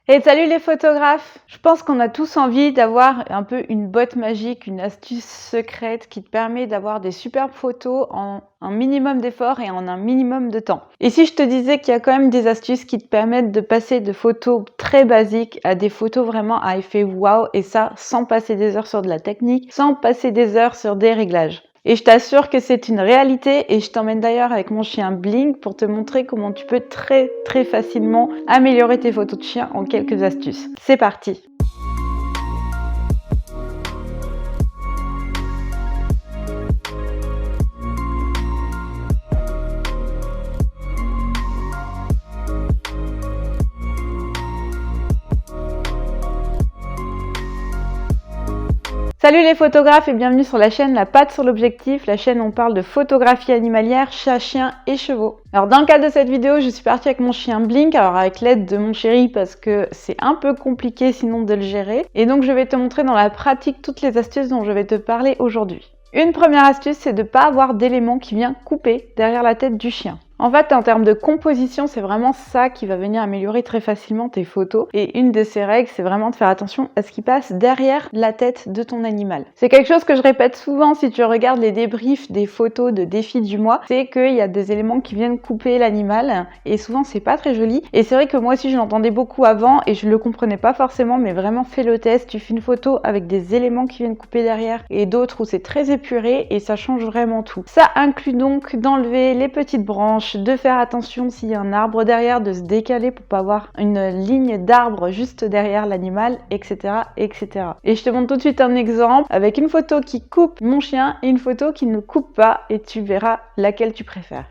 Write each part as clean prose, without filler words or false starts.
Et salut les photographes! Je pense qu'on a tous envie d'avoir un peu une botte magique, une astuce secrète qui te permet d'avoir des superbes photos en un minimum d'efforts et en un minimum de temps. Et si je te disais qu'il y a quand même des astuces qui te permettent de passer de photos très basiques à des photos vraiment à effet waouh, et ça sans passer des heures sur de la technique, sans passer des heures sur des réglages. Et je t'assure que c'est une réalité et je t'emmène d'ailleurs avec mon chien Blink pour te montrer comment tu peux très facilement améliorer tes photos de chien en quelques astuces. C'est parti! Salut les photographes et bienvenue sur la chaîne La Patte sur l'objectif, la chaîne où on parle de photographie animalière, chats, chiens et chevaux. Alors dans le cadre de cette vidéo, je suis partie avec mon chien Blink, alors avec l'aide de mon chéri parce que c'est un peu compliqué sinon de le gérer. Et donc je vais te montrer dans la pratique toutes les astuces dont je vais te parler aujourd'hui. Une première astuce, c'est de ne pas avoir d'éléments qui viennent couper derrière la tête du chien. En fait, en termes de composition, c'est vraiment ça qui va venir améliorer très facilement tes photos. Et une de ces règles, c'est vraiment de faire attention à ce qui passe derrière la tête de ton animal. C'est quelque chose que je répète souvent si tu regardes les débriefs des photos de défis du mois, c'est qu'il y a des éléments qui viennent couper l'animal et souvent c'est pas très joli. Et c'est vrai que moi aussi je l'entendais beaucoup avant et je le comprenais pas forcément, mais vraiment fais le test. Tu fais une photo avec des éléments qui viennent couper derrière et d'autres où c'est très épuré et ça change vraiment tout. Ça inclut donc d'enlever les petites branches, de faire attention s'il y a un arbre derrière, de se décaler pour pas avoir une ligne d'arbre juste derrière l'animal, etc., etc. Et je te montre tout de suite un exemple avec une photo qui coupe mon chien et une photo qui ne coupe pas et tu verras laquelle tu préfères.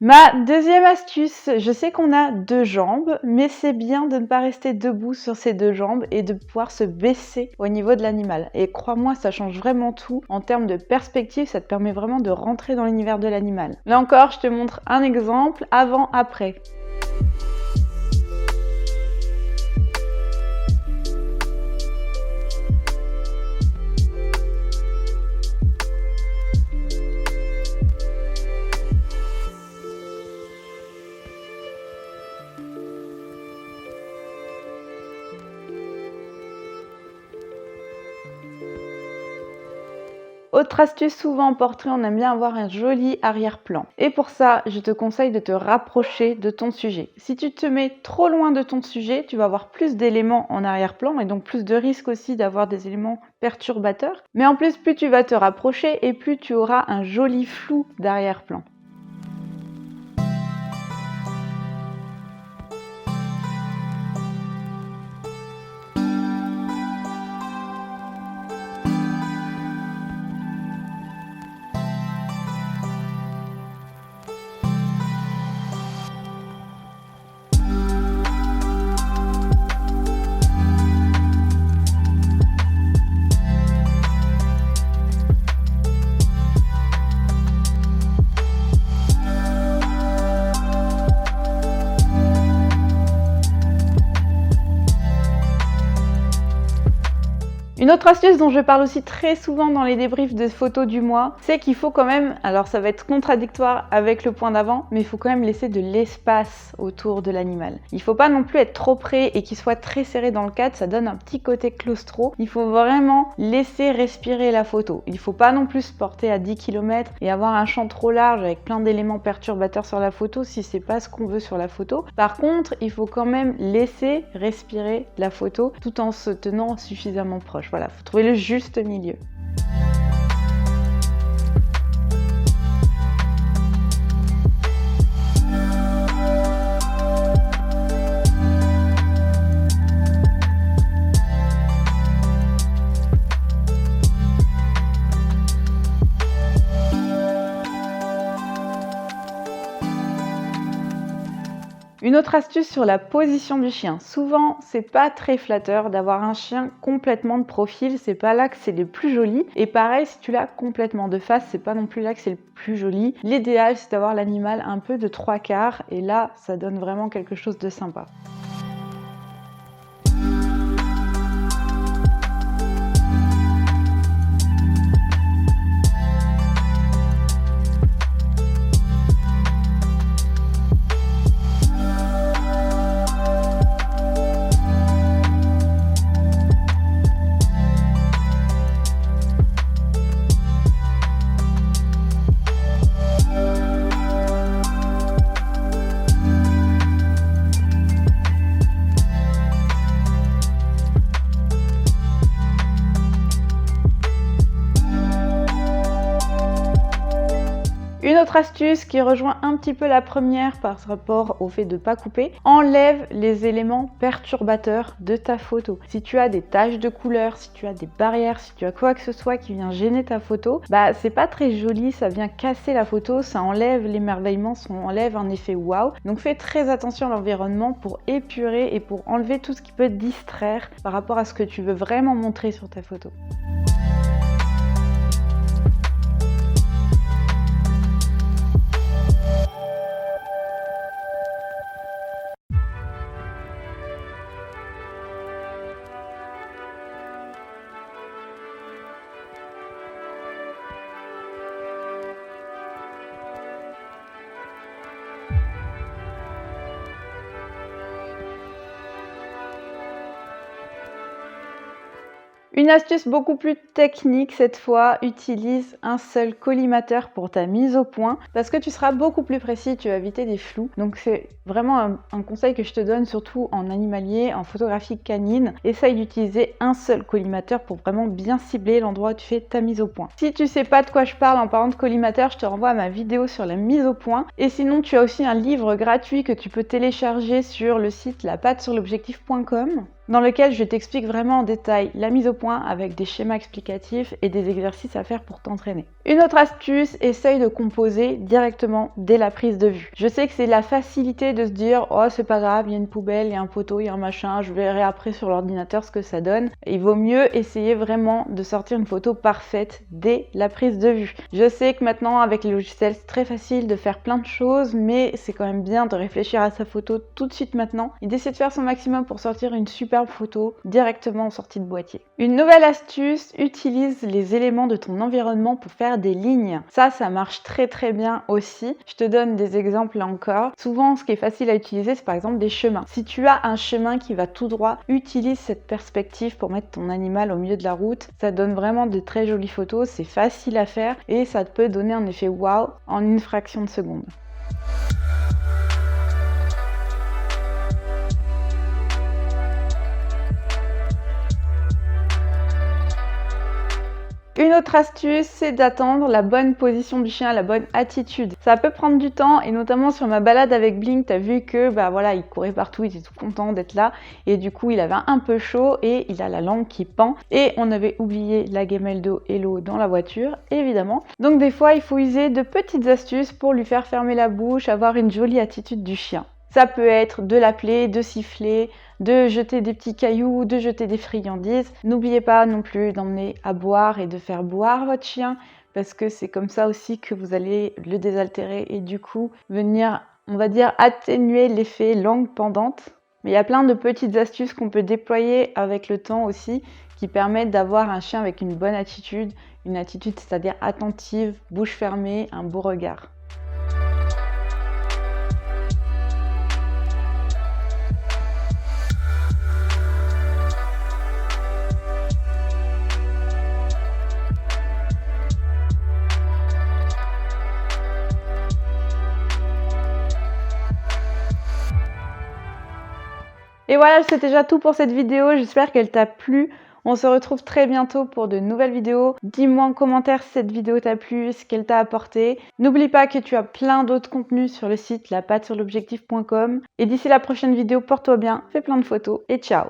Ma deuxième astuce, je sais qu'on a deux jambes, mais c'est bien de ne pas rester debout sur ces deux jambes et de pouvoir se baisser au niveau de l'animal. Et crois-moi, ça change vraiment tout. En termes de perspective, ça te permet vraiment de rentrer dans l'univers de l'animal. Là encore, je te montre un exemple avant-après. Autre astuce, souvent en portrait, on aime bien avoir un joli arrière-plan. Et pour ça, je te conseille de te rapprocher de ton sujet. Si tu te mets trop loin de ton sujet, tu vas avoir plus d'éléments en arrière-plan et donc plus de risques aussi d'avoir des éléments perturbateurs. Mais en plus, plus tu vas te rapprocher et plus tu auras un joli flou d'arrière-plan. Une autre astuce dont je parle aussi très souvent dans les débriefs de photos du mois, c'est qu'il faut quand même, alors ça va être contradictoire avec le point d'avant, mais il faut quand même laisser de l'espace autour de l'animal. Il faut pas non plus être trop près et qu'il soit très serré dans le cadre, ça donne un petit côté claustro. Il faut vraiment laisser respirer la photo. Il faut pas non plus se porter à 10 km et avoir un champ trop large avec plein d'éléments perturbateurs sur la photo si c'est pas ce qu'on veut sur la photo. Par contre, il faut quand même laisser respirer la photo tout en se tenant suffisamment proche. Voilà, faut trouver le juste milieu. Une autre astuce sur la position du chien. Souvent, c'est pas très flatteur d'avoir un chien complètement de profil, c'est pas là que c'est le plus joli. Et pareil, si tu l'as complètement de face, c'est pas non plus là que c'est le plus joli. L'idéal, c'est d'avoir l'animal un peu de 3/4 et là, ça donne vraiment quelque chose de sympa. Une autre astuce qui rejoint un petit peu la première par rapport au fait de ne pas couper, enlève les éléments perturbateurs de ta photo. Si tu as des taches de couleur, si tu as des barrières, si tu as quoi que ce soit qui vient gêner ta photo, bah c'est pas très joli, ça vient casser la photo, ça enlève l'émerveillement, ça enlève un effet waouh. Donc fais très attention à l'environnement pour épurer et pour enlever tout ce qui peut te distraire par rapport à ce que tu veux vraiment montrer sur ta photo. Une astuce beaucoup plus technique cette fois, utilise un seul collimateur pour ta mise au point parce que tu seras beaucoup plus précis, tu vas éviter des flous. Donc c'est vraiment un conseil que je te donne surtout en animalier, en photographie canine. Essaye d'utiliser un seul collimateur pour vraiment bien cibler l'endroit où tu fais ta mise au point. Si tu sais pas de quoi je parle en parlant de collimateur, je te renvoie à ma vidéo sur la mise au point. Et sinon tu as aussi un livre gratuit que tu peux télécharger sur le site lapattesurlobjectif.com, dans lequel je t'explique vraiment en détail la mise au point avec des schémas explicatifs et des exercices à faire pour t'entraîner. Une autre astuce, essaye de composer directement dès la prise de vue. Je sais que c'est la facilité de se dire « Oh, c'est pas grave, il y a une poubelle, il y a un poteau, il y a un machin, je verrai après sur l'ordinateur ce que ça donne. » Il vaut mieux essayer vraiment de sortir une photo parfaite dès la prise de vue. Je sais que maintenant, avec les logiciels, c'est très facile de faire plein de choses, mais c'est quand même bien de réfléchir à sa photo tout de suite maintenant et d'essayer de faire son maximum pour sortir une superbe photo directement en sortie de boîtier. Une nouvelle astuce, utilise les éléments de ton environnement pour faire des lignes. Ça marche très bien aussi. Je te donne des exemples là encore. Souvent, ce qui est facile à utiliser, c'est par exemple des chemins. Si tu as un chemin qui va tout droit, utilise cette perspective pour mettre ton animal au milieu de la route. Ça donne vraiment de très jolies photos, c'est facile à faire et ça peut donner un effet waouh en une fraction de seconde. Une autre astuce, c'est d'attendre la bonne position du chien, la bonne attitude. Ça peut prendre du temps et notamment sur ma balade avec Blink, t'as vu que voilà, il courait partout, il était tout content d'être là et du coup il avait un peu chaud et il a la langue qui pend et on avait oublié la gamelle d'eau et l'eau dans la voiture évidemment. Donc des fois il faut user de petites astuces pour lui faire fermer la bouche, avoir une jolie attitude du chien. Ça peut être de l'appeler, de siffler, de jeter des petits cailloux, de jeter des friandises. N'oubliez pas non plus d'emmener à boire et de faire boire votre chien parce que c'est comme ça aussi que vous allez le désaltérer et du coup venir, on va dire, atténuer l'effet langue pendante. Mais il y a plein de petites astuces qu'on peut déployer avec le temps aussi qui permettent d'avoir un chien avec une bonne attitude. Une attitude, c'est-à-dire attentive, bouche fermée, un beau regard. Et voilà, c'est déjà tout pour cette vidéo. J'espère qu'elle t'a plu. On se retrouve très bientôt pour de nouvelles vidéos. Dis-moi en commentaire si cette vidéo t'a plu, ce qu'elle t'a apporté. N'oublie pas que tu as plein d'autres contenus sur le site lapattesurlobjectif.com. Et d'ici la prochaine vidéo, porte-toi bien, fais plein de photos et ciao!